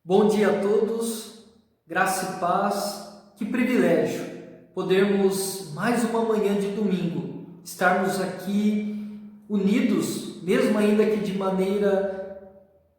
Bom dia a todos, graça e paz, que privilégio podermos mais uma manhã de domingo, estarmos aqui unidos, mesmo ainda que de maneira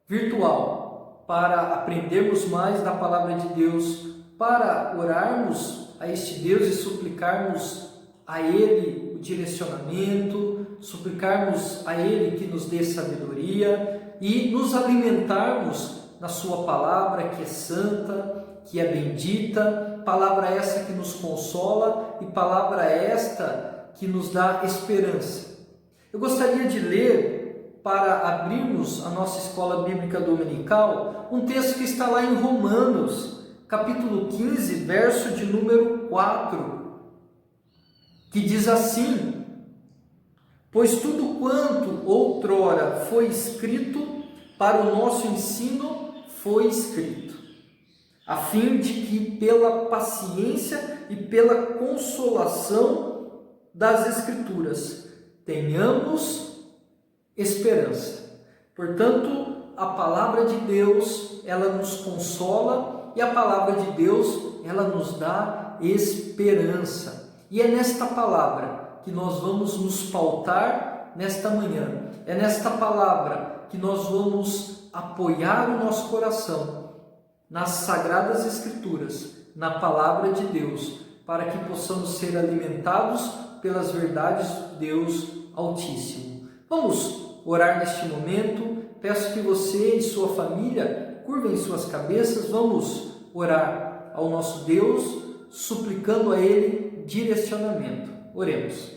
virtual, para aprendermos mais da Palavra de Deus, para orarmos a este Deus e suplicarmos a Ele o direcionamento, suplicarmos a Ele que nos dê sabedoria e nos alimentarmos na sua palavra, que é santa, que é bendita, palavra essa que nos consola e palavra esta que nos dá esperança. Eu gostaria de ler, para abrirmos a nossa escola bíblica dominical, um texto que está lá em Romanos, capítulo 15, verso de número 4, que diz assim: pois tudo quanto outrora foi escrito para o nosso ensino foi escrito, a fim de que pela paciência e pela consolação das Escrituras tenhamos esperança. Portanto, a palavra de Deus, ela nos consola e a palavra de Deus, ela nos dá esperança. E é nesta palavra que nós vamos nos pautar nesta manhã. É nesta palavra que nós vamos apoiar o nosso coração nas Sagradas Escrituras, na Palavra de Deus, para que possamos ser alimentados pelas verdades de Deus Altíssimo. Vamos orar neste momento. Peço que você e sua família curvem suas cabeças. Vamos orar ao nosso Deus, suplicando a Ele direcionamento. Oremos.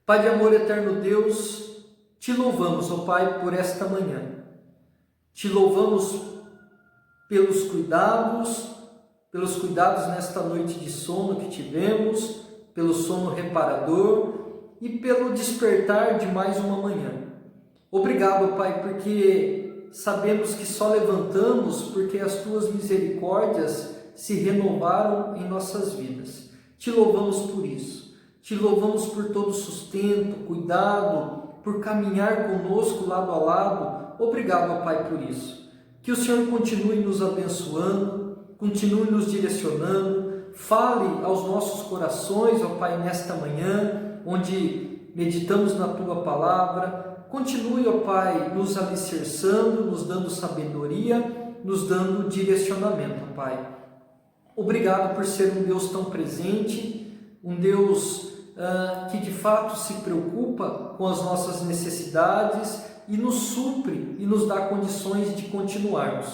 Pai de amor, eterno Deus, te louvamos, ó Pai, por esta manhã. Te louvamos pelos cuidados nesta noite de sono que tivemos, pelo sono reparador e pelo despertar de mais uma manhã. Obrigado, Pai, porque sabemos que só levantamos porque as Tuas misericórdias se renovaram em nossas vidas. Te louvamos por isso. Te louvamos por todo sustento, cuidado, por caminhar conosco lado a lado. Obrigado, Pai, por isso. Que o Senhor continue nos abençoando, continue nos direcionando, fale aos nossos corações, ó Pai, nesta manhã, onde meditamos na Tua palavra. Continue, ó Pai, nos alicerçando, nos dando sabedoria, nos dando direcionamento, ó Pai. Obrigado por ser um Deus tão presente, um Deus que de fato se preocupa com as nossas necessidades e nos supre e nos dá condições de continuarmos.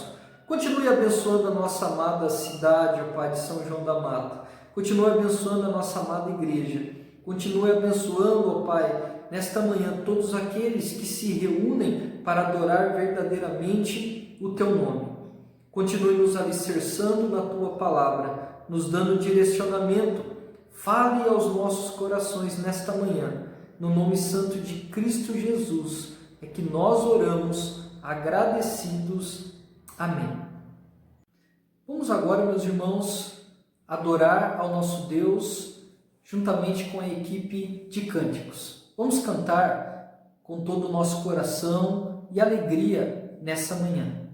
Continue abençoando a nossa amada cidade, ó Pai, de São João da Mata. Continue abençoando a nossa amada igreja. Continue abençoando, ó Pai, nesta manhã todos aqueles que se reúnem para adorar verdadeiramente o Teu nome. Continue nos alicerçando na Tua palavra, nos dando direcionamento. Fale aos nossos corações nesta manhã, no nome santo de Cristo Jesus, é que nós oramos agradecidos. Amém. Vamos agora, meus irmãos, adorar ao nosso Deus juntamente com a equipe de cânticos. Vamos cantar com todo o nosso coração e alegria nessa manhã.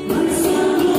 Quando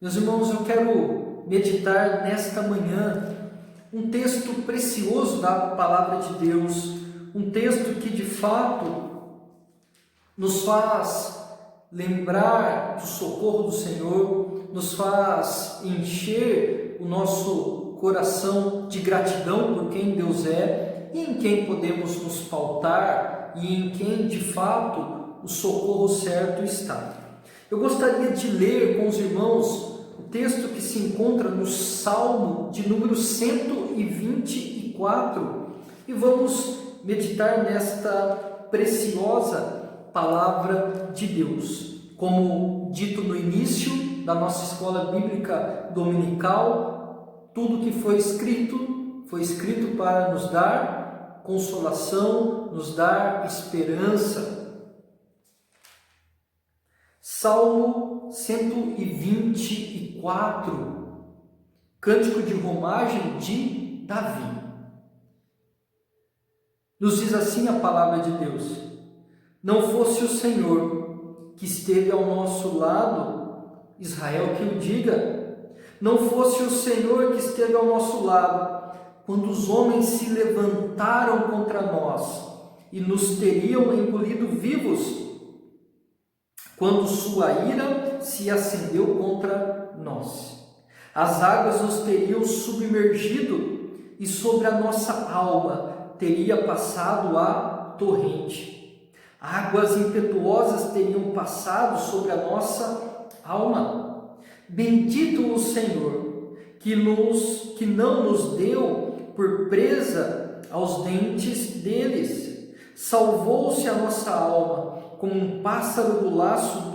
Meus irmãos, eu quero meditar nesta manhã um texto precioso da palavra de Deus, um texto que de fato nos faz lembrar do socorro do Senhor, nos faz encher o nosso coração de gratidão por quem Deus é e em quem podemos nos pautar e em quem de fato o socorro certo está. Eu gostaria de ler com os irmãos o texto que se encontra no Salmo de número 124 e vamos meditar nesta preciosa palavra de Deus. Como dito no início da nossa escola bíblica dominical, tudo que foi escrito para nos dar consolação, nos dar esperança. Salmo 124, cântico de romagem de Davi. Nos diz assim a palavra de Deus: não fosse o Senhor que esteve ao nosso lado, Israel que o diga, não fosse o Senhor que esteve ao nosso lado, quando os homens se levantaram contra nós e nos teriam engolido vivos, quando sua ira se acendeu contra nós. As águas nos teriam submergido e sobre a nossa alma teria passado a torrente. Águas impetuosas teriam passado sobre a nossa alma. Bendito o Senhor, que não nos deu por presa aos dentes deles. Salvou-se a nossa alma como um pássaro do laço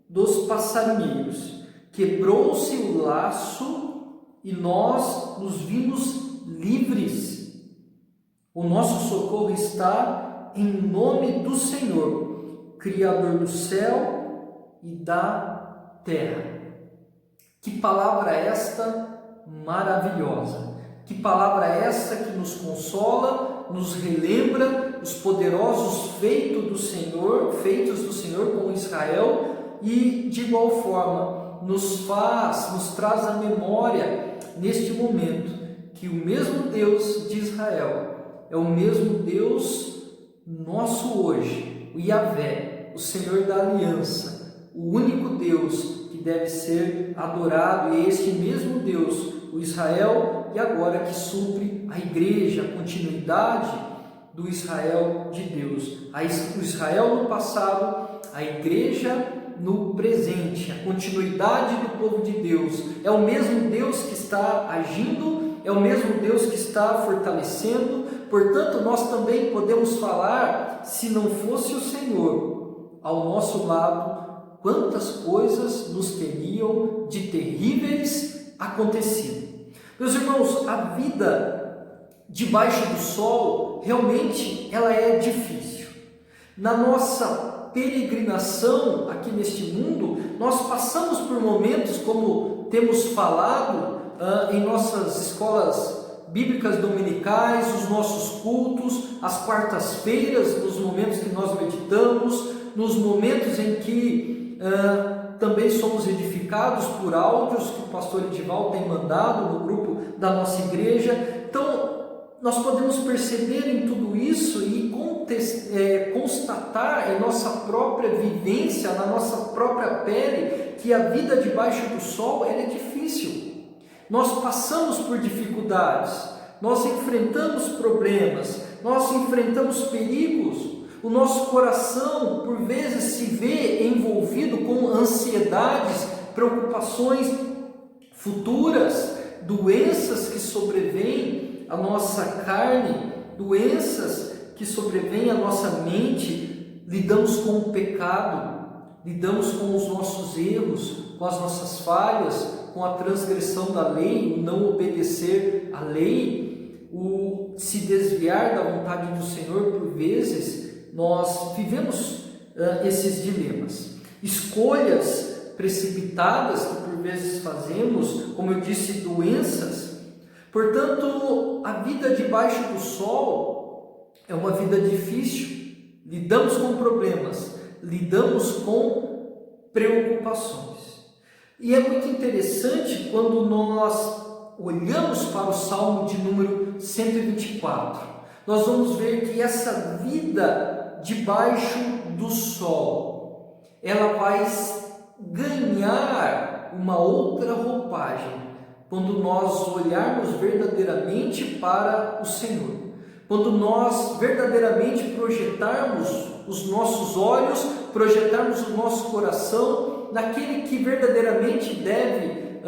dos passarinheiros. Quebrou-se o laço e nós nos vimos livres. O nosso socorro está em nome do Senhor, Criador do céu e da terra. Que palavra esta maravilhosa! Que palavra esta que nos consola, nos relembra os poderosos feitos do Senhor com Israel e de igual forma nos traz à memória neste momento que o mesmo Deus de Israel é o mesmo Deus nosso hoje, o Yahvé, o Senhor da aliança, o único Deus que deve ser adorado, e este mesmo Deus, o Israel, e agora que supre a igreja, a continuidade do Israel de Deus. O Israel no passado, a igreja no presente, a continuidade do povo de Deus. É o mesmo Deus que está agindo, é o mesmo Deus que está fortalecendo. Portanto, nós também podemos falar, se não fosse o Senhor ao nosso lado, quantas coisas nos teriam de terríveis acontecido. Meus irmãos, a vida debaixo do sol, realmente ela é difícil. Na nossa peregrinação aqui neste mundo, nós passamos por momentos, como temos falado em nossas escolas bíblicas dominicais, os nossos cultos, as quartas-feiras, nos momentos que nós meditamos, nos momentos em que também somos edificados por áudios que o pastor Edival tem mandado no grupo da nossa igreja. Então, nós podemos perceber em tudo isso e constatar em nossa própria vivência, na nossa própria pele, que a vida debaixo do sol ela é difícil. Nós passamos por dificuldades, nós enfrentamos problemas, nós enfrentamos perigos. O nosso coração, por vezes, se vê envolvido com ansiedades, preocupações futuras, doenças que sobrevêm à nossa carne, doenças que sobrevêm à nossa mente. Lidamos com o pecado, lidamos com os nossos erros, com as nossas falhas, com a transgressão da lei, o não obedecer à lei, o se desviar da vontade do Senhor. Por vezes nós vivemos esses dilemas, escolhas precipitadas que por vezes fazemos, como eu disse, doenças. Portanto, a vida debaixo do sol é uma vida difícil. Lidamos com problemas, lidamos com preocupações. E é muito interessante quando nós olhamos para o Salmo de número 124. Nós vamos ver que essa vida debaixo do sol, ela vai ganhar uma outra roupagem quando nós olharmos verdadeiramente para o Senhor. Quando nós verdadeiramente projetarmos os nossos olhos, projetarmos o nosso coração naquele que verdadeiramente deve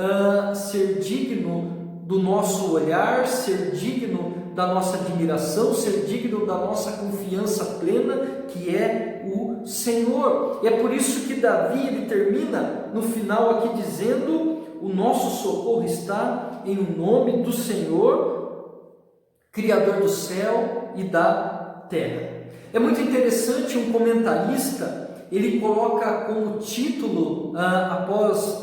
ser digno do nosso olhar, ser digno da nossa admiração, ser digno da nossa confiança plena, que é o Senhor. E é por isso que Davi ele termina no final aqui dizendo: o nosso socorro está em o nome do Senhor, Criador do céu e da terra. É muito interessante, um comentarista ele coloca como título,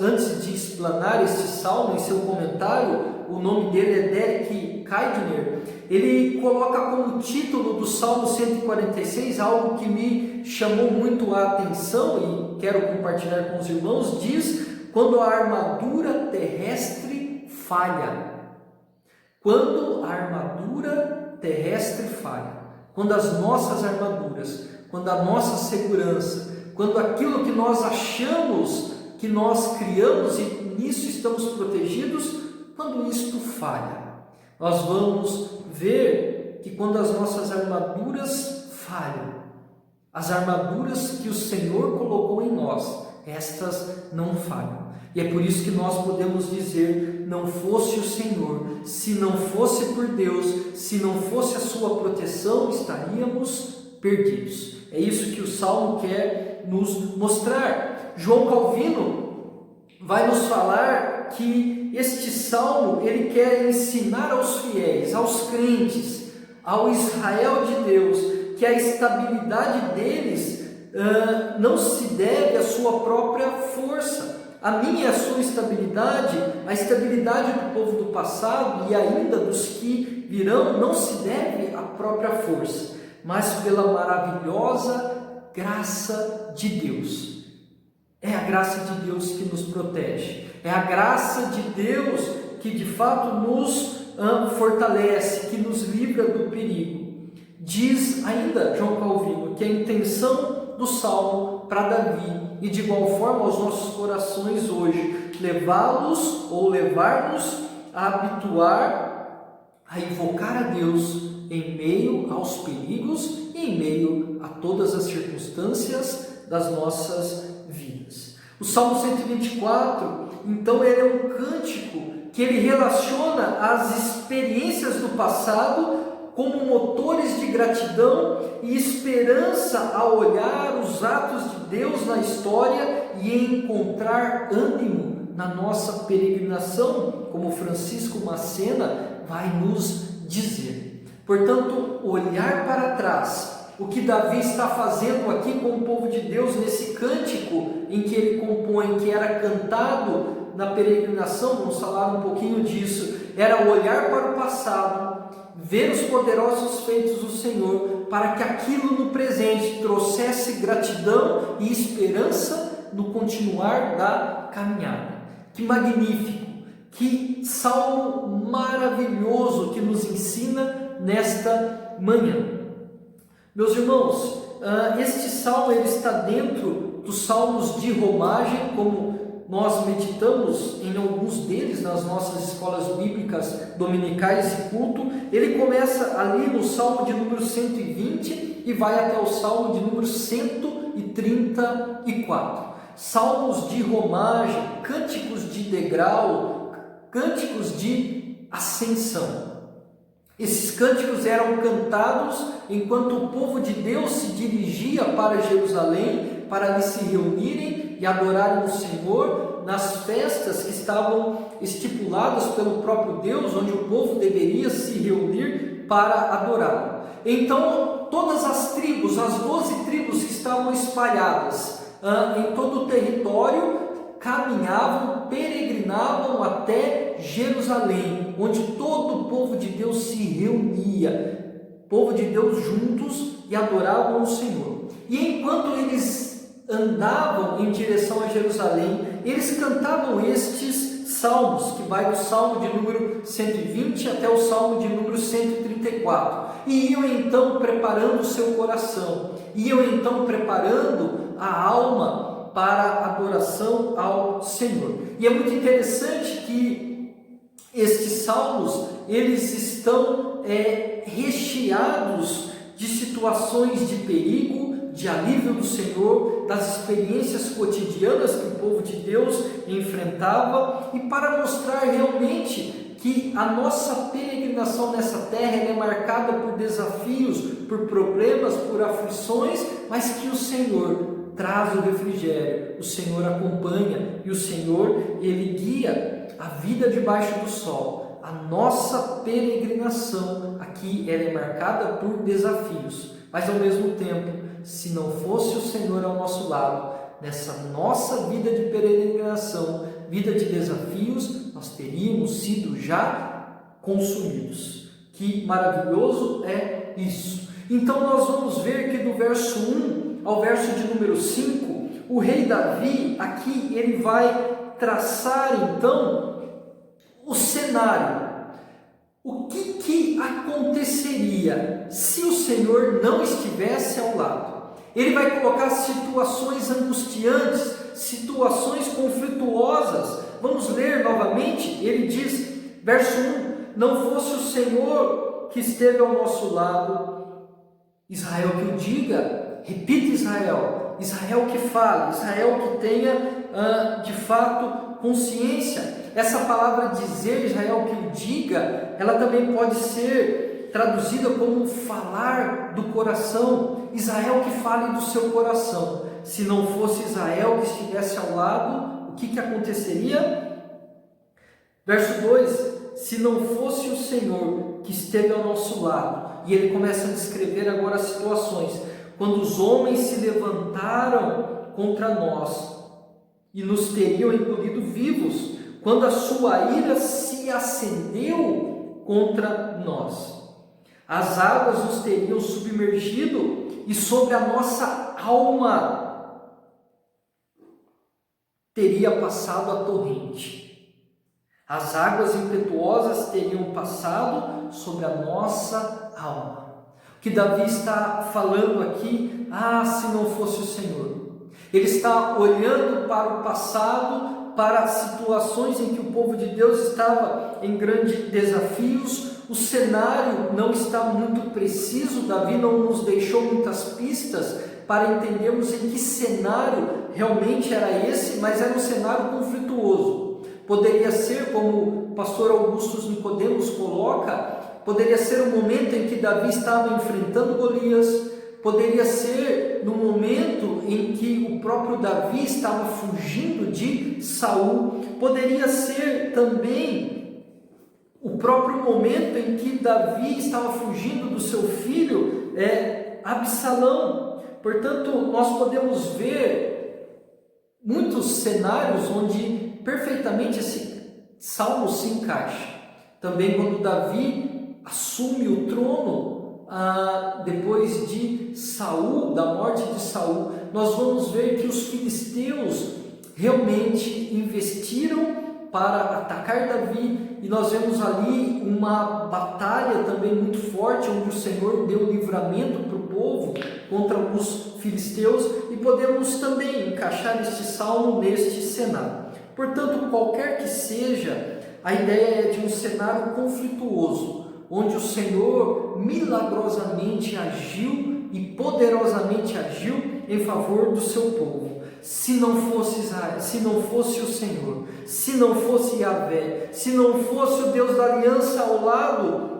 antes de explanar este salmo em seu comentário, o nome dele é Derek Kidner, ele coloca como título do Salmo 146 algo que me chamou muito a atenção e quero compartilhar com os irmãos. Diz: quando a armadura terrestre falha. Quando a armadura terrestre falha. Quando as nossas armaduras, quando a nossa segurança, quando aquilo que nós achamos que nós criamos e nisso estamos protegidos, quando isto falha, nós vamos ver que quando as nossas armaduras falham, as armaduras que o Senhor colocou em nós, estas não falham. E é por isso que nós podemos dizer: não fosse o Senhor, se não fosse por Deus, se não fosse a sua proteção, estaríamos perdidos. É isso que o Salmo quer nos mostrar. João Calvino vai nos falar que este Salmo ele quer ensinar aos fiéis, aos crentes, ao Israel de Deus, que a estabilidade deles não se deve à sua própria força. A minha e a sua estabilidade, a estabilidade do povo do passado e ainda dos que virão, não se deve à própria força, mas pela maravilhosa graça de Deus. É a graça de Deus que nos protege, é a graça de Deus que de fato nos fortalece, que nos livra do perigo. Diz ainda João Calvino que a intenção do Salmo para Davi, e de igual forma aos nossos corações hoje, levá-los ou levar-nos a habituar, a invocar a Deus em meio aos perigos e em meio a todas as circunstâncias das nossas vidas. O Salmo 124, então, ele é um cântico que ele relaciona as experiências do passado como motores de gratidão e esperança ao olhar os atos de Deus na história e encontrar ânimo na nossa peregrinação, como Francisco Macena vai nos dizer. Portanto, olhar para trás, o que Davi está fazendo aqui com o povo de Deus nesse cântico em que ele compõe, que era cantado na peregrinação, vamos falar um pouquinho disso, era olhar para o passado, ver os poderosos feitos do Senhor, para que aquilo no presente trouxesse gratidão e esperança no continuar da caminhada. Que magnífico, que salmo maravilhoso que nos ensina nesta manhã. Meus irmãos, este salmo ele está dentro dos salmos de romagem, como nós meditamos em alguns deles nas nossas escolas bíblicas dominicais e culto. Ele começa ali no Salmo de número 120 e vai até o Salmo de número 134. Salmos de romagem, cânticos de degrau, cânticos de ascensão. Esses cânticos eram cantados enquanto o povo de Deus se dirigia para Jerusalém, para ali se reunirem e adorarem o Senhor nas festas que estavam estipuladas pelo próprio Deus, onde o povo deveria se reunir para adorá-lo. Então, todas as tribos, as 12 tribos que estavam espalhadas em todo o território, caminhavam, peregrinavam até Jerusalém, onde todo o povo de Deus se reunia, povo de Deus juntos, e adoravam o Senhor. E enquanto eles andavam em direção a Jerusalém, eles cantavam estes salmos, que vai do salmo de número 120 até o salmo de número 134, e iam então preparando o seu coração, iam então preparando a alma para a adoração ao Senhor. E é muito interessante que estes salmos, eles estão recheados de situações de perigo, de alívio do Senhor, das experiências cotidianas que o povo de Deus enfrentava, e para mostrar realmente que a nossa peregrinação nessa terra é marcada por desafios, por problemas, por aflições, mas que o Senhor traz o refrigério, o Senhor acompanha, e o Senhor, Ele guia a vida debaixo do sol. A nossa peregrinação aqui ela é marcada por desafios, mas ao mesmo tempo, se não fosse o Senhor ao nosso lado, nessa nossa vida de peregrinação, vida de desafios, nós teríamos sido já consumidos. Que maravilhoso é isso! Então nós vamos ver que do verso 1 ao verso de número 5, o rei Davi, aqui ele vai traçar então o cenário. O que aconteceria se o Senhor não estivesse ao lado? Ele vai colocar situações angustiantes, situações conflituosas. Vamos ler novamente. Ele diz, verso 1: não fosse o Senhor que esteve ao nosso lado. Israel que o diga, repita Israel que fale, Israel que tenha de fato consciência. Essa palavra dizer, Israel que o diga, ela também pode ser traduzida como falar do coração. Israel que fale do seu coração. Se não fosse Israel que estivesse ao lado, o que aconteceria? Verso 2: se não fosse o Senhor que esteve ao nosso lado. E ele começa a descrever agora as situações. Quando os homens se levantaram contra nós e nos teriam engolido vivos, quando a sua ira se acendeu contra nós, as águas nos teriam submergido e sobre a nossa alma teria passado a torrente. As águas impetuosas teriam passado sobre a nossa alma. O que Davi está falando aqui, se não fosse o Senhor. Ele está olhando para o passado, para situações em que o povo de Deus estava em grandes desafios. O cenário não está muito preciso, Davi não nos deixou muitas pistas para entendermos em que cenário realmente era esse, mas era um cenário conflituoso. Poderia ser, como o pastor Augusto Nicodemos coloca, poderia ser um momento em que Davi estava enfrentando Golias, poderia ser no momento em que o próprio Davi estava fugindo de Saul, poderia ser também o próprio momento em que Davi estava fugindo do seu filho Absalão. Portanto, nós podemos ver muitos cenários onde perfeitamente esse salmo se encaixa. Também quando Davi assume o trono depois de Saul, da morte de Saul, nós vamos ver que os filisteus realmente investiram para atacar Davi, e nós vemos ali uma batalha também muito forte, onde o Senhor deu livramento para o povo contra os filisteus, e podemos também encaixar este salmo neste cenário. Portanto, qualquer que seja, a ideia é de um cenário conflituoso, onde o Senhor milagrosamente agiu e poderosamente agiu em favor do seu povo. Se não fosse Israel, se não fosse o Senhor, se não fosse Yahvé, se não fosse o Deus da aliança ao lado,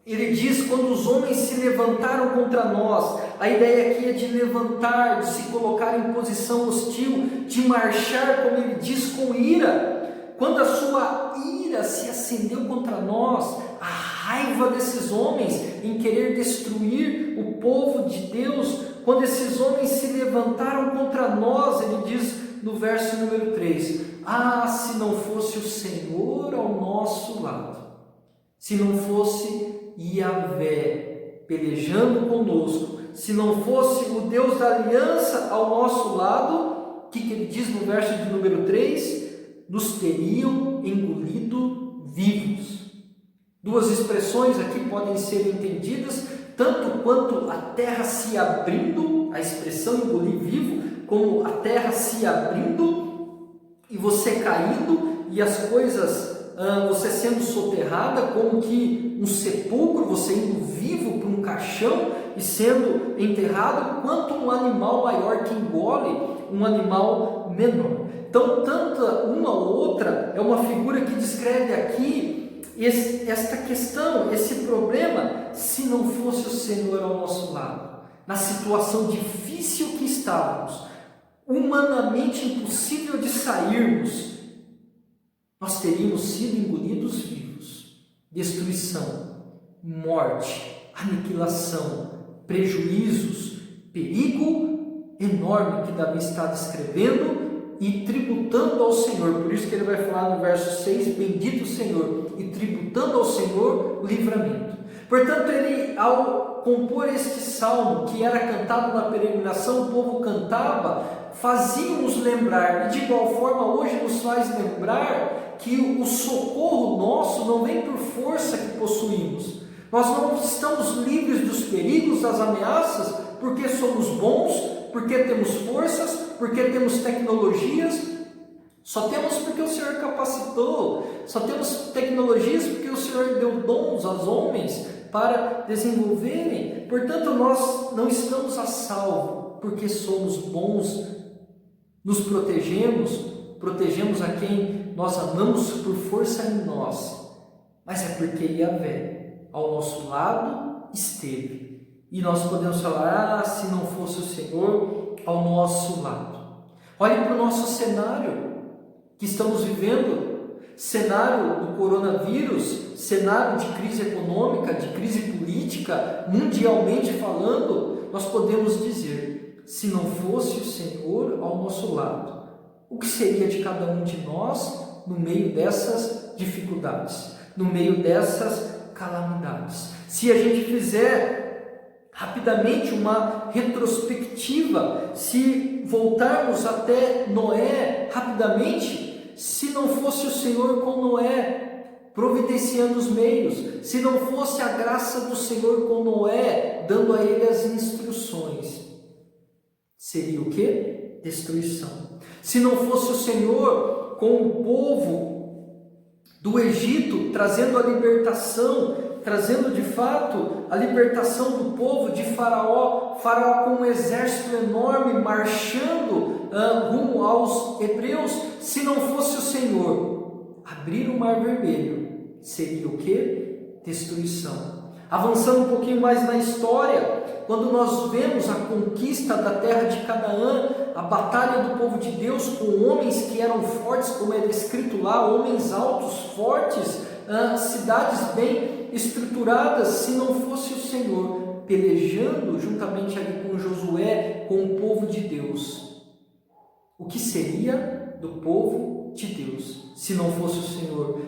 ele diz, quando os homens se levantaram contra nós, a ideia aqui é de levantar, de se colocar em posição hostil, de marchar, como ele diz, com ira. Quando a sua ira se acendeu contra nós, a raiva desses homens em querer destruir o povo de Deus, quando esses homens se levantaram contra nós, ele diz no verso número 3, se não fosse o Senhor ao nosso lado, se não fosse Yahvé pelejando conosco, se não fosse o Deus da aliança ao nosso lado, que ele diz no verso de número 3? Nos teriam engolido vivos. Duas expressões aqui podem ser entendidas, tanto quanto a terra se abrindo, a expressão engolir vivo, como a terra se abrindo e você caindo e as coisas, você sendo soterrada, como que um sepulcro, você indo vivo para um caixão e sendo enterrado, quanto um animal maior que engole um animal menor. Então, tanto uma ou outra é uma figura que descreve aqui esta questão, esse problema, se não fosse o Senhor ao nosso lado, na situação difícil que estávamos, humanamente impossível de sairmos, nós teríamos sido engolidos vivos. Destruição, morte, aniquilação, prejuízos, perigo enorme que Davi está descrevendo e tributando ao Senhor. Por isso que ele vai falar no verso 6, bendito o Senhor, e tributando ao Senhor o livramento. Portanto, ele, ao compor este salmo, que era cantado na peregrinação, o povo cantava, fazia-nos lembrar, e de igual forma hoje nos faz lembrar, que o socorro nosso não vem por força que possuímos. Nós não estamos livres dos perigos, das ameaças, porque somos bons, porque temos forças, porque temos tecnologias. Só temos porque o Senhor capacitou. Só temos tecnologias porque o Senhor deu dons aos homens para desenvolverem. Portanto, nós não estamos a salvo porque somos bons, nos protegemos a quem nós amamos por força em nós, mas é porque Yahvé ao nosso lado esteve. E nós podemos falar, se não fosse o Senhor ao nosso lado. Olhe para o nosso cenário que estamos vivendo, cenário do coronavírus, cenário de crise econômica, de crise política, mundialmente falando, nós podemos dizer, se não fosse o Senhor ao nosso lado, o que seria de cada um de nós no meio dessas dificuldades, no meio dessas calamidades? Se a gente fizer rapidamente uma retrospectiva, se voltarmos até Noé rapidamente, se não fosse o Senhor com Noé, providenciando os meios, se não fosse a graça do Senhor com Noé, dando a ele as instruções, seria o quê? Destruição. Se não fosse o Senhor com o povo do Egito, trazendo a libertação, trazendo de fato a libertação do povo de Faraó, Faraó com um exército enorme marchando rumo aos hebreus, se não fosse o Senhor abrir o mar vermelho, seria o que? Destruição. Avançando um pouquinho mais na história, quando nós vemos a conquista da terra de Canaã, a batalha do povo de Deus com homens que eram fortes, como é descrito lá, homens altos, fortes, cidades bem estruturadas, se não fosse o Senhor pelejando juntamente ali com Josué, com o povo de Deus, o que seria do povo de Deus se não fosse o Senhor?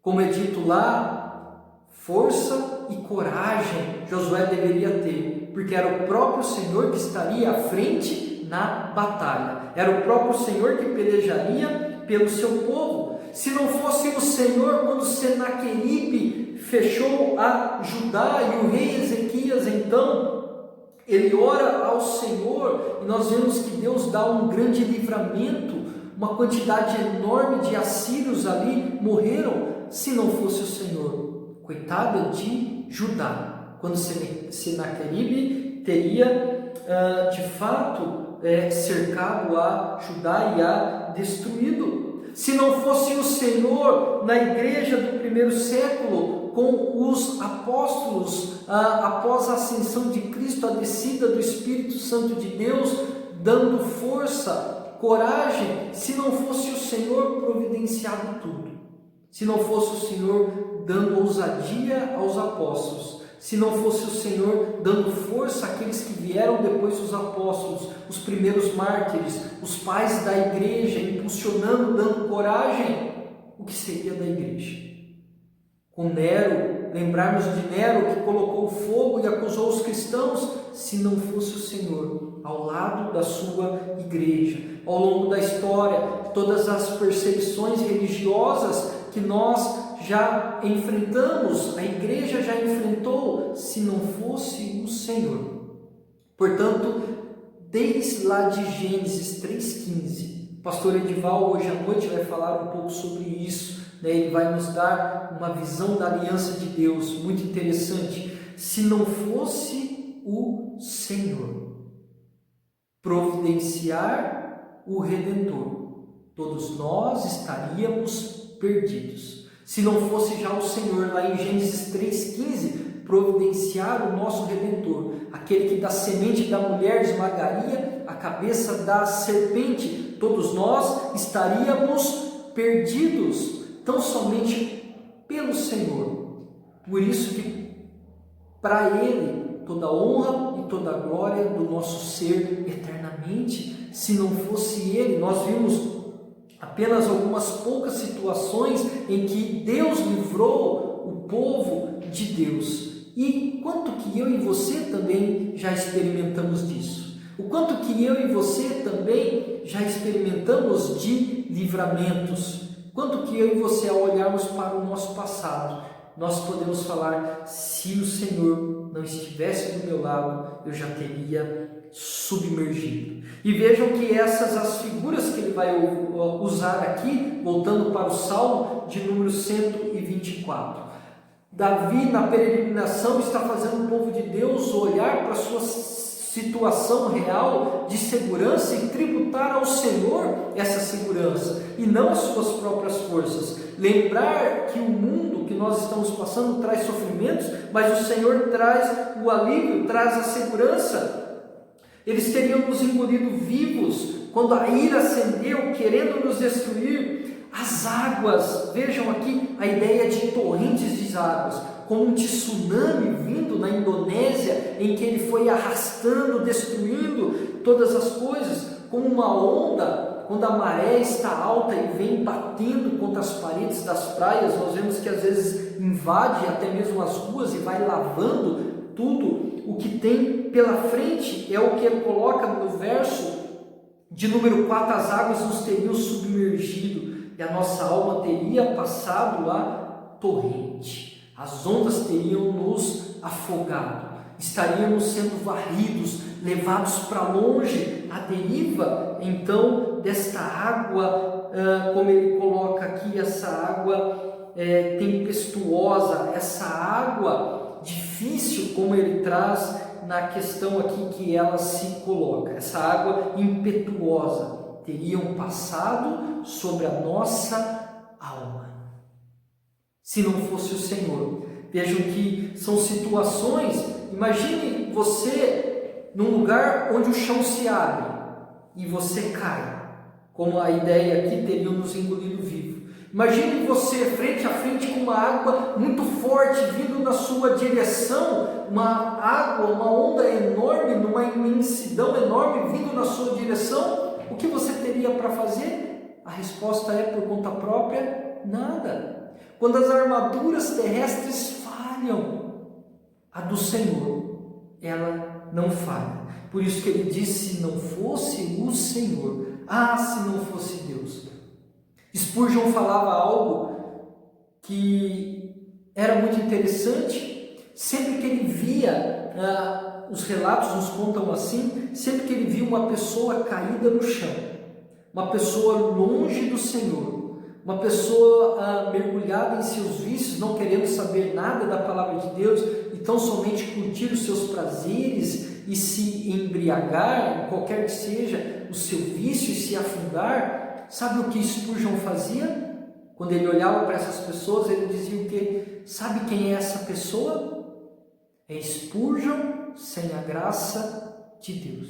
Como é dito lá, força e coragem Josué deveria ter, porque era o próprio Senhor que estaria à frente na batalha, era o próprio Senhor que pelejaria pelo seu povo. Se não fosse o Senhor, quando Senaqueribe fechou a Judá e o rei Ezequias, então, ele ora ao Senhor, e nós vemos que Deus dá um grande livramento, uma quantidade enorme de assírios ali morreram, se não fosse o Senhor. Coitada de Judá, quando Senaqueribe teria, de fato, cercado a Judá e a destruído. Se não fosse o Senhor na igreja do primeiro século, com os apóstolos, após a ascensão de Cristo, a descida do Espírito Santo de Deus, dando força, coragem, se não fosse o Senhor providenciado tudo, se não fosse o Senhor dando ousadia aos apóstolos, se não fosse o Senhor dando força àqueles que vieram depois dos apóstolos, os primeiros mártires, os pais da igreja, impulsionando, dando coragem, o que seria da igreja? Com Nero lembrarmos de Nero, que colocou fogo e acusou os cristãos, se não fosse o Senhor ao lado da sua igreja. Ao longo da história, todas as perseguições religiosas que nós já enfrentamos, a igreja já enfrentou, se não fosse o Senhor. Portanto, desde lá de Gênesis 3,15, o pastor Edival hoje à noite vai falar um pouco sobre isso, né? Ele vai nos dar uma visão da aliança de Deus, muito interessante. Se não fosse o Senhor providenciar o Redentor, todos nós estaríamos perdidos. Se não fosse já o Senhor, lá em Gênesis 3,15, providenciar o nosso Redentor, aquele que da semente da mulher esmagaria a cabeça da serpente, todos nós estaríamos perdidos, tão somente pelo Senhor. Por isso que para Ele toda honra e toda glória do nosso ser eternamente. Se não fosse Ele, nós vimos apenas algumas poucas situações em que Deus livrou o povo de Deus. E quanto que eu e você também já experimentamos disso? O quanto que eu e você também já experimentamos de livramentos? Quanto que eu e você, ao olharmos para o nosso passado, nós podemos falar, se o Senhor não estivesse do meu lado, eu já teria submergido. E vejam que essas as figuras que ele vai usar aqui, voltando para o Salmo de número 124. Davi, na peregrinação, está fazendo o povo de Deus olhar para a sua situação real de segurança e tributar ao Senhor essa segurança, e não as suas próprias forças. Lembrar que o mundo que nós estamos passando traz sofrimentos, mas o Senhor traz o alívio, traz a segurança. Eles teriam nos engolido vivos quando a ira acendeu, querendo nos destruir. As águas, vejam aqui a ideia de torrentes de águas, como um tsunami vindo na Indonésia, em que ele foi arrastando, destruindo todas as coisas, como uma onda, quando a maré está alta e vem batendo contra as paredes das praias. Nós vemos que às vezes invade até mesmo as ruas e vai lavando tudo o que tem pela frente. É o que ele coloca no verso de número 4, as águas nos teriam submergido e a nossa alma teria passado a torrente, as ondas teriam nos afogado, estaríamos sendo varridos, levados para longe, à deriva então desta água, como ele coloca aqui, essa água tempestuosa, essa água difícil, como ele traz na questão aqui que ela se coloca, essa água impetuosa, teriam passado sobre a nossa alma, se não fosse o Senhor. Vejam que são situações, imagine você num lugar onde o chão se abre e você cai, como a ideia aqui, teriam nos engolido vivo. Imagine você frente a frente com uma água muito forte vindo na sua direção, uma água, uma onda enorme, numa imensidão enorme vindo na sua direção. O que você teria para fazer? A resposta é, por conta própria, nada. Quando as armaduras terrestres falham, a do Senhor, ela não falha. Por isso que ele diz, se não fosse o Senhor, se não fosse Deus. Spurgeon falava algo que era muito interessante. Sempre que ele via, os relatos nos contam assim, sempre que ele via uma pessoa caída no chão, uma pessoa longe do Senhor, uma pessoa mergulhada em seus vícios, não querendo saber nada da palavra de Deus e tão somente curtir os seus prazeres e se embriagar, qualquer que seja o seu vício, e se afundar. Sabe o que Spurgeon fazia? Quando ele olhava para essas pessoas, ele dizia o quê? Sabe quem é essa pessoa? É Spurgeon sem a graça de Deus.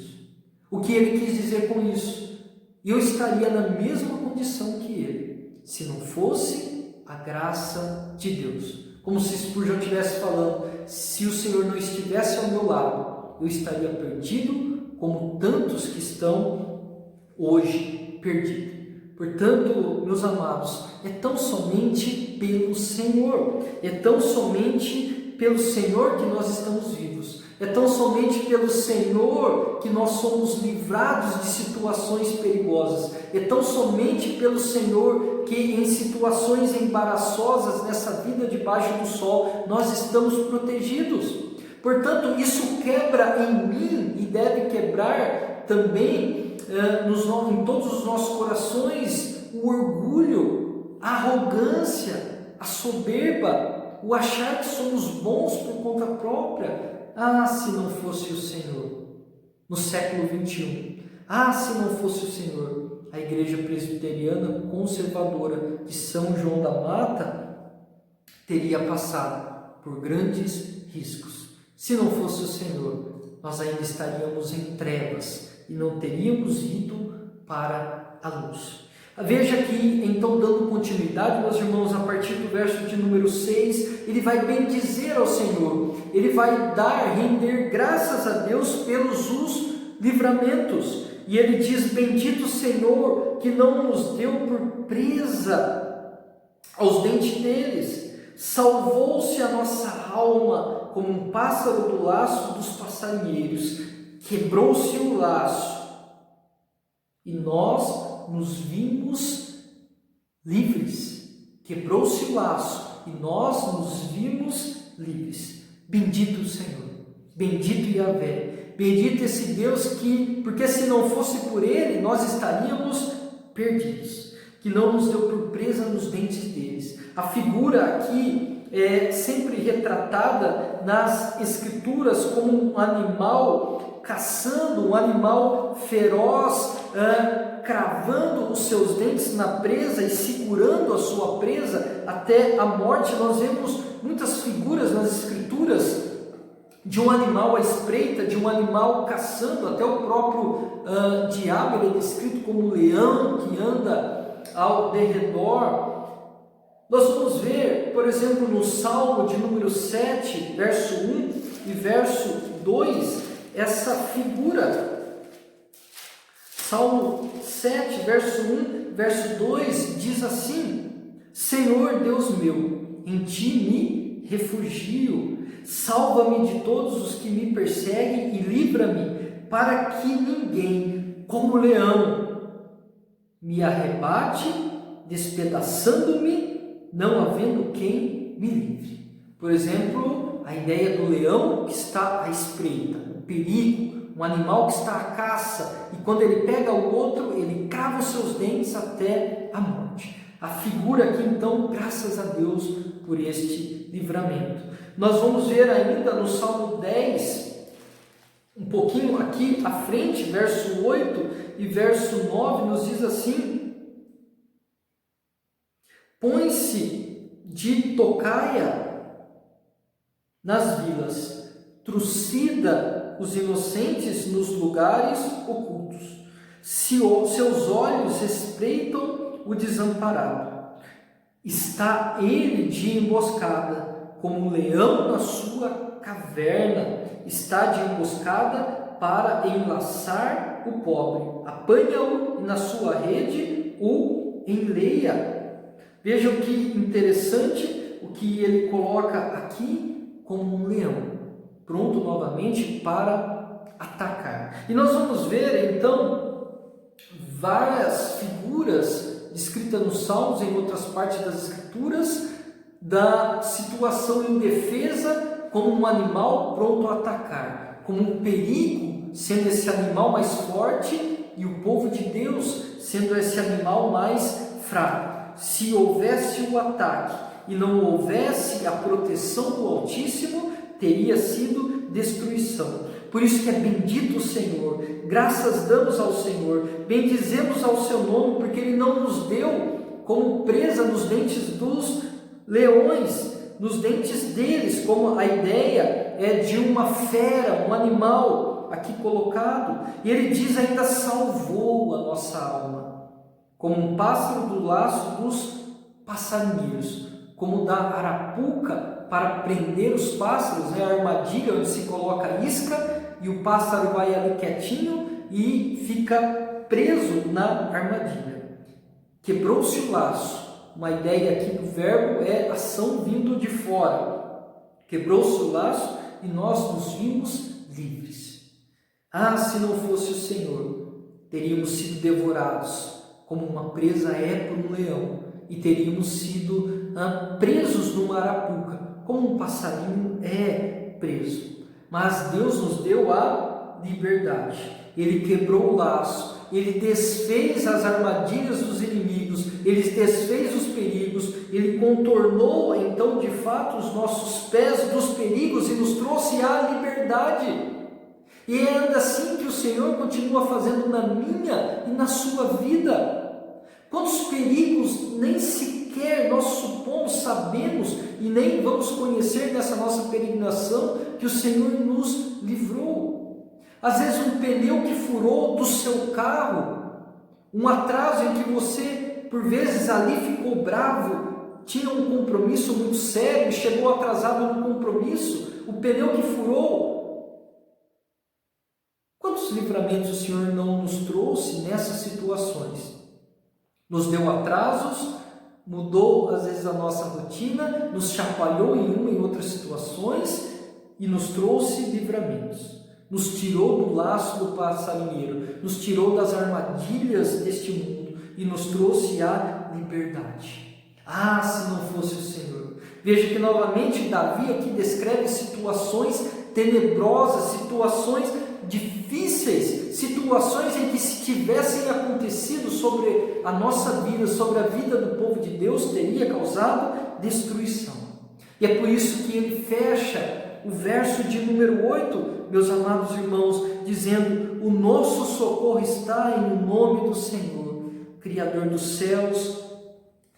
O que ele quis dizer com isso? Eu estaria na mesma condição que ele, se não fosse a graça de Deus. Como se Spurgeon estivesse falando, se o Senhor não estivesse ao meu lado, eu estaria perdido, como tantos que estão hoje perdidos. Portanto, meus amados, é tão somente pelo Senhor, é tão somente pelo Senhor que nós estamos vivos, é tão somente pelo Senhor que nós somos livrados de situações perigosas, é tão somente pelo Senhor que em situações embaraçosas nessa vida debaixo do sol nós estamos protegidos. Portanto, isso quebra em mim e deve quebrar também em todos os nossos corações o orgulho, a arrogância, a soberba, o achar que somos bons por conta própria. Se não fosse o Senhor, no século 21, se não fosse o Senhor, a Igreja Presbiteriana Conservadora de São João da Mata teria passado por grandes riscos. Se não fosse o Senhor, nós ainda estaríamos em trevas e não teríamos ido para a luz. Veja aqui, então, dando continuidade, meus irmãos, a partir do verso de número 6, ele vai bendizer ao Senhor, ele vai render graças a Deus pelos os livramentos, e ele diz: bendito o Senhor, que não nos deu por presa aos dentes deles, salvou-se a nossa alma como um pássaro do laço dos passarinheiros, quebrou-se o laço, e nós nos vimos livres. Quebrou-se o laço, e nós nos vimos livres. Bendito o Senhor, bendito Yahvé, bendito esse Deus porque se não fosse por Ele, nós estaríamos perdidos, que não nos deu por presa nos dentes deles. A figura aqui é sempre retratada nas Escrituras como um animal caçando, um animal feroz, cravando os seus dentes na presa e segurando a sua presa até a morte. Nós vemos muitas figuras nas Escrituras de um animal à espreita, de um animal caçando. Até o próprio diabo ele é descrito como um leão que anda ao derredor. Nós vamos ver, por exemplo, no Salmo de número 7, verso 1 e verso 2, essa figura. Salmo 7, verso 1, verso 2, diz assim: Senhor Deus meu, em Ti me refugio, salva-me de todos os que me perseguem e livra-me, para que ninguém, como leão, me arrebate, despedaçando-me, não havendo quem me livre. Por exemplo, a ideia do leão que está à espreita, o perigo, um animal que está à caça, e quando ele pega o outro, ele crava os seus dentes até a morte. A figura aqui, então, graças a Deus por este livramento. Nós vamos ver ainda no Salmo 10, um pouquinho aqui à frente, verso 8 e verso 9, nos diz assim: põe-se de tocaia nas vilas, trucida os inocentes nos lugares ocultos, seus olhos espreitam o desamparado, está ele de emboscada, como um leão na sua caverna, está de emboscada para enlaçar o pobre, apanha-o e na sua rede o enleia. Vejam que interessante o que ele coloca aqui como um leão, pronto novamente para atacar. E nós vamos ver então várias figuras descritas nos Salmos, em outras partes das Escrituras, da situação indefesa como um animal pronto a atacar, como um perigo sendo esse animal mais forte e o povo de Deus sendo esse animal mais fraco. Se houvesse o ataque e não houvesse a proteção do Altíssimo, teria sido destruição. Por isso que é bendito o Senhor, graças damos ao Senhor, bendizemos ao seu nome, porque Ele não nos deu como presa nos dentes dos leões, nos dentes deles, como a ideia é de uma fera, um animal aqui colocado. E Ele diz ainda: salvou a nossa alma, como um pássaro do laço dos passarinheiros, como da arapuca para prender os pássaros, a armadilha onde se coloca a isca e o pássaro vai ali quietinho e fica preso na armadilha. Quebrou-se o laço. Uma ideia aqui do verbo é ação vindo de fora. Quebrou-se o laço e nós nos vimos livres. Se não fosse o Senhor, teríamos sido devorados como uma presa é por um leão e teríamos sido presos numa arapuca, como um passarinho é preso. Mas Deus nos deu a liberdade. Ele quebrou o laço, Ele desfez as armadilhas dos inimigos, Ele desfez os perigos, Ele contornou então de fato os nossos pés dos perigos e nos trouxe a liberdade. E é ainda assim que o Senhor continua fazendo na minha e na sua vida. Quantos perigos nem sequer nós supomos, sabemos e nem vamos conhecer nessa nossa peregrinação que o Senhor nos livrou. Às vezes um pneu que furou do seu carro, um atraso em que você por vezes ali ficou bravo, tinha um compromisso muito sério, chegou atrasado no compromisso, o pneu que furou. Quantos livramentos o Senhor não nos trouxe nessas situações? Nos deu atrasos, mudou às vezes a nossa rotina, nos chacoalhou em uma e outras situações e nos trouxe livramentos. Nos tirou do laço do passarinheiro, nos tirou das armadilhas deste mundo e nos trouxe a liberdade. Se não fosse o Senhor. Veja que novamente Davi aqui descreve situações tenebrosas, situações difíceis, situações em que se tivessem acontecido sobre a nossa vida, sobre a vida do povo de Deus, teria causado destruição. E é por isso que ele fecha o verso de número 8, meus amados irmãos, dizendo: o nosso socorro está em nome do Senhor, Criador dos céus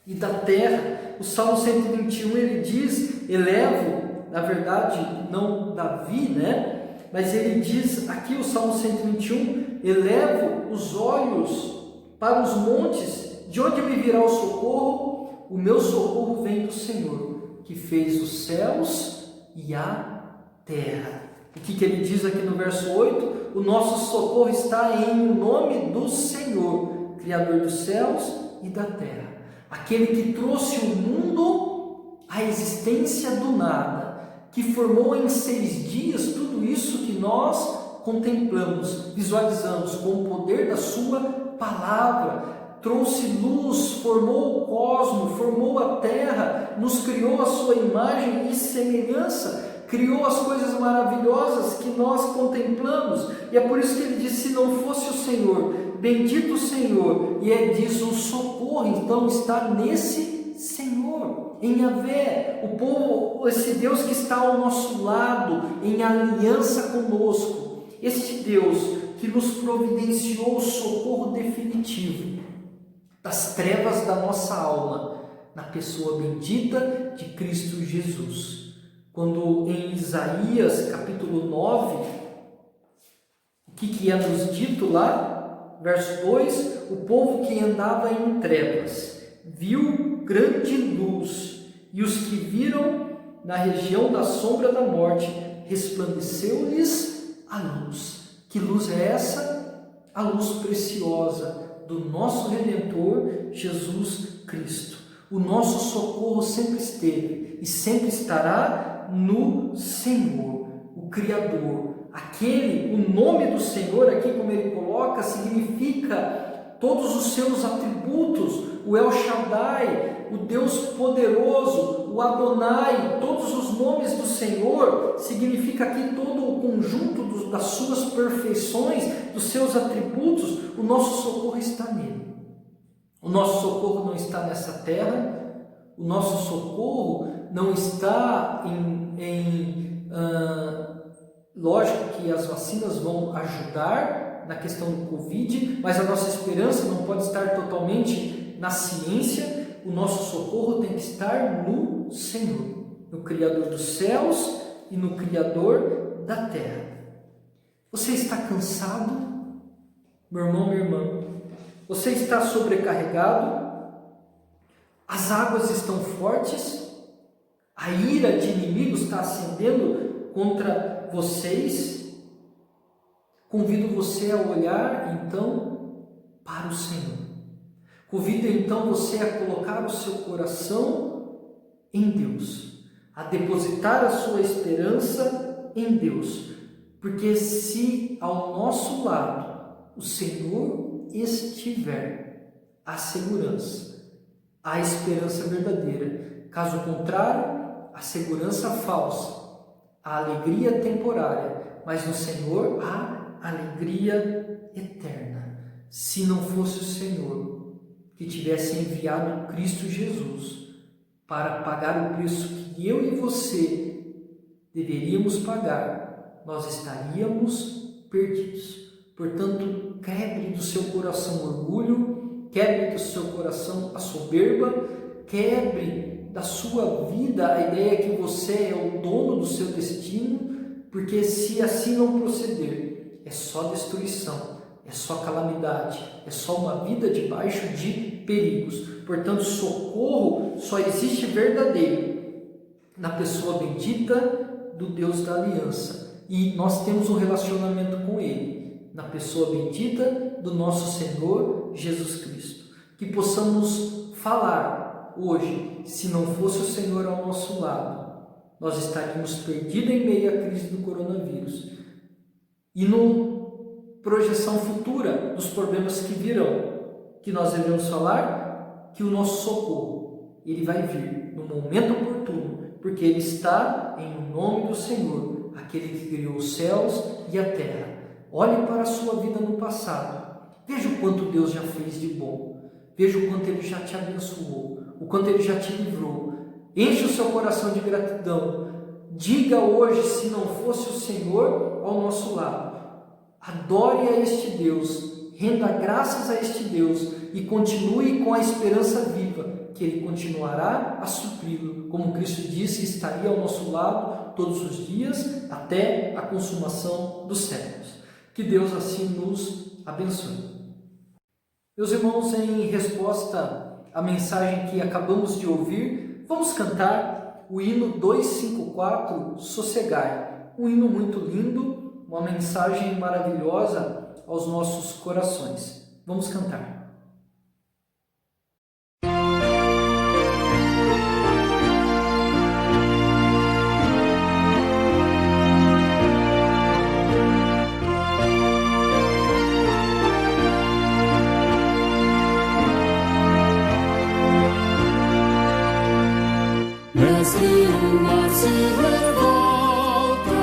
e da terra. O Salmo 121 ele diz: elevo, na verdade não Davi, mas ele diz aqui o Salmo 121, elevo os olhos para os montes, de onde me virá o socorro? O meu socorro vem do Senhor, que fez os céus e a terra. O que ele diz aqui no verso 8? O nosso socorro está em nome do Senhor, Criador dos céus e da terra. Aquele que trouxe o mundo à existência do nada, que formou em 6 dias tudo isso que nós contemplamos, visualizamos com o poder da sua palavra, trouxe luz, formou o cosmos, formou a terra, nos criou a sua imagem e semelhança, criou as coisas maravilhosas que nós contemplamos. E é por isso que ele diz: se não fosse o Senhor, bendito o Senhor, e diz o socorro, então está nesse Senhor, em Yahvé, o povo, esse Deus que está ao nosso lado, em aliança conosco, este Deus que nos providenciou o socorro definitivo das trevas da nossa alma, na pessoa bendita de Cristo Jesus. Quando em Isaías capítulo 9, o que é nos dito lá? Verso 2, o povo que andava em trevas viu grande luz, e os que viram na região da sombra da morte, resplandeceu-lhes a luz. Que luz é essa? A luz preciosa do nosso Redentor Jesus Cristo. O nosso socorro sempre esteve e sempre estará no Senhor, o Criador. O nome do Senhor aqui, como ele coloca, significa todos os seus atributos, o El Shaddai, o Deus poderoso, o Adonai, todos os nomes do Senhor, significa aqui todo o conjunto das suas perfeições, dos seus atributos. O nosso socorro está nele. O nosso socorro não está nessa terra, o nosso socorro não está lógico que as vacinas vão ajudar na questão do Covid, mas a nossa esperança não pode estar totalmente na ciência. O nosso socorro tem que estar no Senhor, no Criador dos céus e no Criador da terra. Você está cansado, meu irmão, minha irmã? Você está sobrecarregado? As águas estão fortes? A ira de inimigos está ascendendo contra vocês? Convido você a olhar então para o Senhor. Convido então você a colocar o seu coração em Deus, a depositar a sua esperança em Deus, porque se ao nosso lado o Senhor estiver, há segurança, há esperança verdadeira. Caso contrário, a segurança falsa, a alegria temporária, mas no Senhor há alegria eterna. Se não fosse o Senhor que tivesse enviado Cristo Jesus para pagar o preço que eu e você deveríamos pagar, nós estaríamos perdidos. Portanto, quebre do seu coração o orgulho, quebre do seu coração a soberba, quebre da sua vida a ideia que você é o dono do seu destino, porque se assim não proceder, é só destruição, é só calamidade, é só uma vida debaixo de perigos. Portanto, socorro só existe verdadeiro na pessoa bendita do Deus da aliança. E nós temos um relacionamento com Ele, na pessoa bendita do nosso Senhor Jesus Cristo. Que possamos falar hoje, se não fosse o Senhor ao nosso lado, nós estaríamos perdidos em meio à crise do coronavírus. E no projeção futura dos problemas que virão, que nós devemos falar que o nosso socorro, ele vai vir no momento oportuno, porque ele está em nome do Senhor, aquele que criou os céus e a terra. Olhe para a sua vida no passado, veja o quanto Deus já fez de bom, veja o quanto Ele já te abençoou, o quanto Ele já te livrou. Enche o seu coração de gratidão. Diga hoje, se não fosse o Senhor ao nosso lado. Adore a este Deus, renda graças a este Deus e continue com a esperança viva, que Ele continuará a supri-lo, como Cristo disse, estaria ao nosso lado todos os dias até a consumação dos séculos. Que Deus assim nos abençoe. Meus irmãos, em resposta à mensagem que acabamos de ouvir, vamos cantar o hino 254, Sossegai, um hino muito lindo, uma mensagem maravilhosa aos nossos corações. Vamos cantar. Mestre, o mar se revolta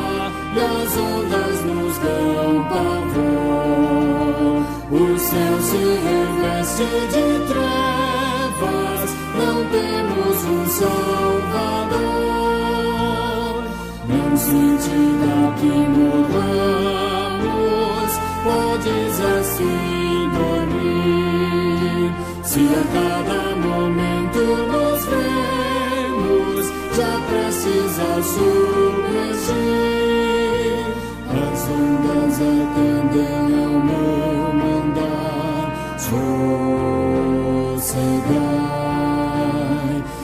e as ondas nos dão pavor. O céu se reveste de trevas, não temos um Salvador. Não se diga que morramos, podes assim dormir. Se a cada momento nos vemos já precisa submergir, as ondas atendem ao meu mandar. Sossegai,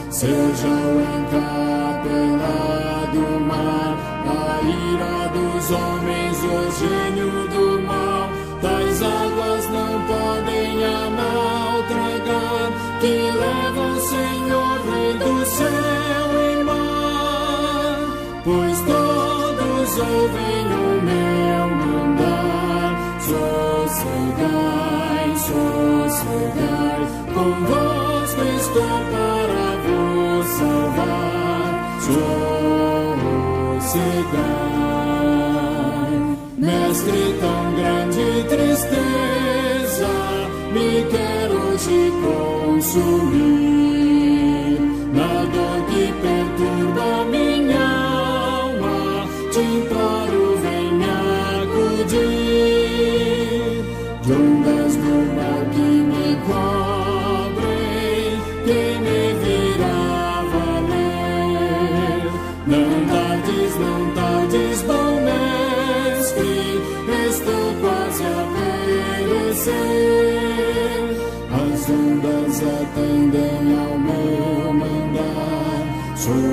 seja o encapelado mar, a ira dos homens, o gênio do mal. Tais águas não podem a nau tragar, que levam, Senhor, Rei do céu e mar, pois todos ouvem o meu mandar. Sossegai, sossegai, convosco estou para vos salvar. Sossegai, Mestre, tão grande tristeza me quer hoje consumir. Na dor que perturba minha alma, te imploro, vem me acudir. De ondas do mar que me cobrem, quem me virá valer? Não tardes, bom mestre, estou quase a perecer. As ondas atendem ao meu mandar. Sossegai,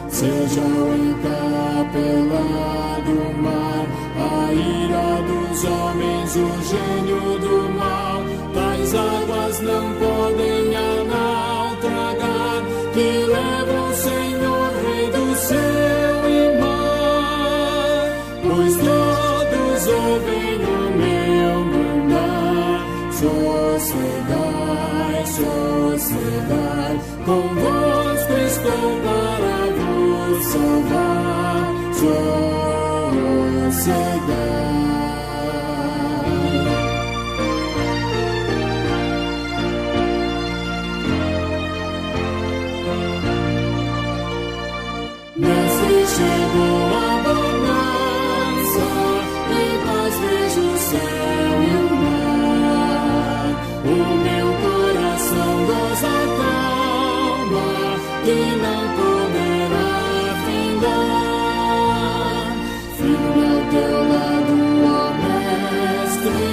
seja o encapelado mar, a ira do dos homens, o gênio do mal, tais águas não podem a nau tragar, que leva o Senhor, Rei do céu e mar, pois todos ouvem o meu mandar. Sossegai, sossegai, convosco estou para vos salvar. Sossegai. Mestre, chegou a bonança, em paz vejo o céu e o mar. O meu coração goza calma, que não poderá findar. Firme ao teu lado, ó Mestre,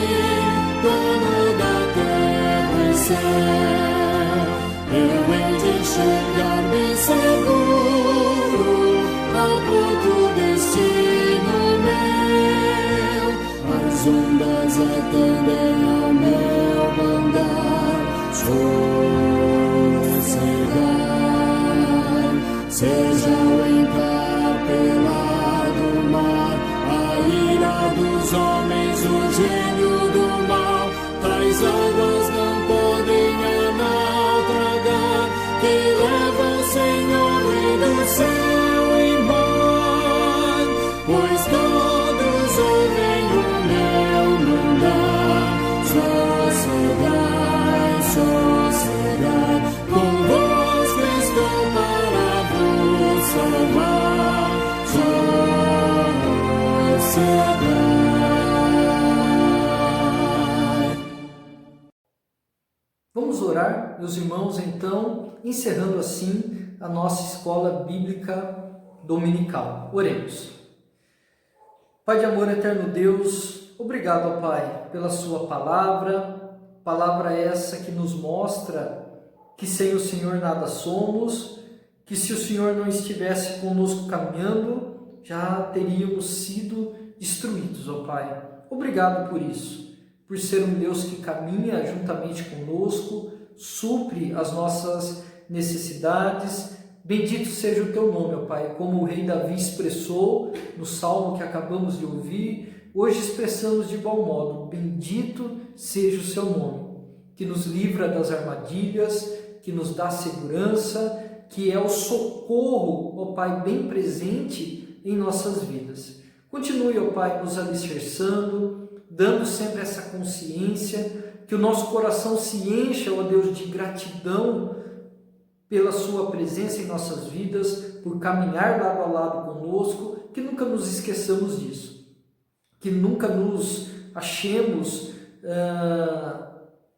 dono da terra e céu. Eu hei de chegar bem seguro ao porto destino meu. As ondas atendem ao meu mandar. Sossegai, seja o encarpelado mar, a ira dos homens, o gênio do mal, tais águas não podem a nau tragar, que leva o Senhor, Rei do céu e mar, pois todos ouvem o meu mandar. Sossegai, sossegai, convosco estou para vos salvar. Sossegai. Vamos orar, meus irmãos, então, encerrando assim a nossa escola bíblica dominical. Oremos. Pai de amor, eterno Deus, obrigado, ó Pai, pela sua palavra essa que nos mostra que sem o Senhor nada somos, que se o Senhor não estivesse conosco caminhando, já teríamos sido destruídos, ó Pai. Obrigado por isso, por ser um Deus que caminha juntamente conosco, supre as nossas necessidades. Bendito seja o teu nome, ó Pai, como o rei Davi expressou no salmo que acabamos de ouvir, hoje expressamos de igual modo: bendito seja o seu nome, que nos livra das armadilhas, que nos dá segurança, que é o socorro, ó Pai, bem presente em nossas vidas. Continue, ó Pai, nos alicerçando, dando sempre essa consciência, que o nosso coração se encha, ó Deus, de gratidão pela sua presença em nossas vidas, por caminhar lado a lado conosco, que nunca nos esqueçamos disso, que nunca nos achemos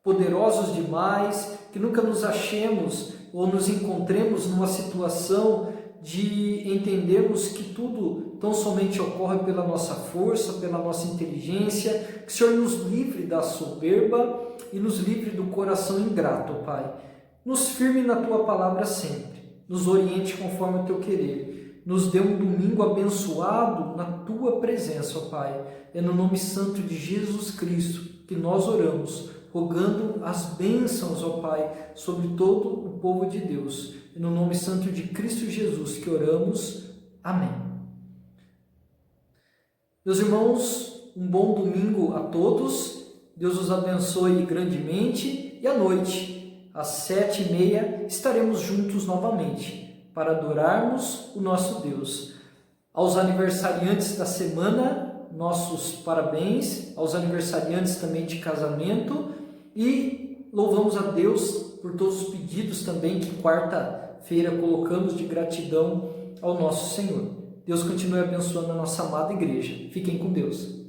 poderosos demais, que nunca nos achemos ou nos encontremos numa situação de entendermos que tudo tão somente ocorre pela nossa força, pela nossa inteligência. Que o Senhor nos livre da soberba e nos livre do coração ingrato, Pai. Nos firme na Tua palavra sempre, nos oriente conforme o Teu querer, nos dê um domingo abençoado na Tua presença, ó Pai. É no nome santo de Jesus Cristo que nós oramos, rogando as bênçãos, ó Pai, sobre todo o povo de Deus. É no nome santo de Cristo Jesus que oramos. Amém. Meus irmãos, um bom domingo a todos. Deus os abençoe grandemente e à noite, às 7h30, estaremos juntos novamente para adorarmos o nosso Deus. Aos aniversariantes da semana, nossos parabéns, aos aniversariantes também de casamento, e louvamos a Deus por todos os pedidos também que quarta-feira colocamos de gratidão ao nosso Senhor. Deus continue abençoando a nossa amada igreja. Fiquem com Deus.